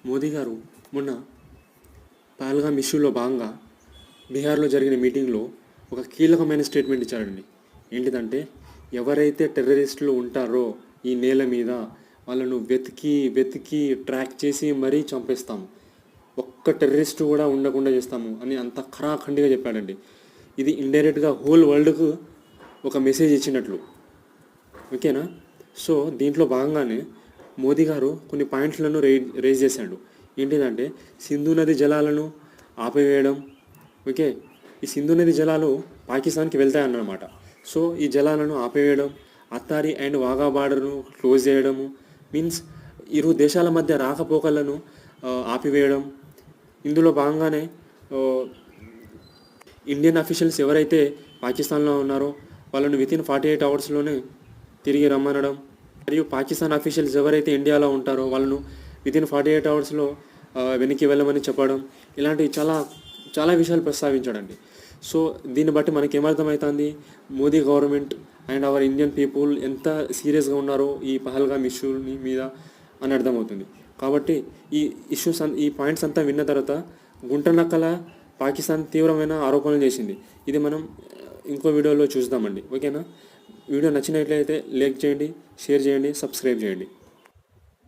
మోదీ గారు మొన్న పహల్గామ్ ఇష్యూలో భాగంగా బీహార్లో జరిగిన మీటింగ్లో ఒక కీలకమైన స్టేట్మెంట్ ఇచ్చారండి. ఏంటిదంటే, ఎవరైతే టెర్రరిస్టులు ఉంటారో ఈ నేల మీద వాళ్ళను వెతికి ట్రాక్ చేసి మరీ చంపేస్తాము, ఒక్క టెర్రరిస్ట్ కూడా ఉండకుండా చేస్తాము అని అంత ఖరాఖండిగా చెప్పాడండి. ఇది ఇండైరెక్ట్గా హోల్ వరల్డ్కు ఒక మెసేజ్ ఇచ్చినట్లు. ఓకేనా? సో దీంట్లో భాగంగానే మోదీ గారు కొన్ని పాయింట్లను రేజ్ చేశాడు. ఏంటిదంటే, సింధు నది జలాలను ఆపివేయడం. ఓకే, ఈ సింధు నది జలాలు పాకిస్తాన్కి వెళ్తాయన్నమాట. సో ఈ జలాలను ఆపివేయడం, అత్తారి అండ్ వాఘా బార్డర్ను క్లోజ్ చేయడము, మీన్స్ ఇరు దేశాల మధ్య రాకపోకలను ఆపివేయడం. ఇందులో భాగంగానే ఇండియన్ అఫీషియల్స్ ఎవరైతే పాకిస్తాన్లో ఉన్నారో వాళ్ళను వితిన్ 48 అవర్స్లోనే తిరిగి రమ్మనడం, మరియు పాకిస్తాన్ అఫీషియల్స్ ఎవరైతే ఇండియాలో ఉంటారో వాళ్ళను వితిన్ 48 అవర్స్లో వెనక్కి వెళ్ళమని చెప్పడం. ఇలాంటివి చాలా విషయాలు ప్రస్తావించాడండి. సో దీన్ని బట్టి మనకి ఏమర్థమవుతుంది, Modi government and our Indian people ఎంత సీరియస్గా ఉన్నారో ఈ పహల్గామ్ ఇష్యూని మీద అని అర్థమవుతుంది. కాబట్టి ఈ పాయింట్స్ అంతా విన్న తర్వాత గుంటనక్కల పాకిస్తాన్ తీవ్రమైన ఆరోపణలు చేసింది. ఇది మనం ఇంకో వీడియోలో చూద్దామండి. ఓకేనా? వీడియో నచ్చినట్లయితే లైక్ చేయండి, షేర్ చేయండి, సబ్స్క్రైబ్ చేయండి.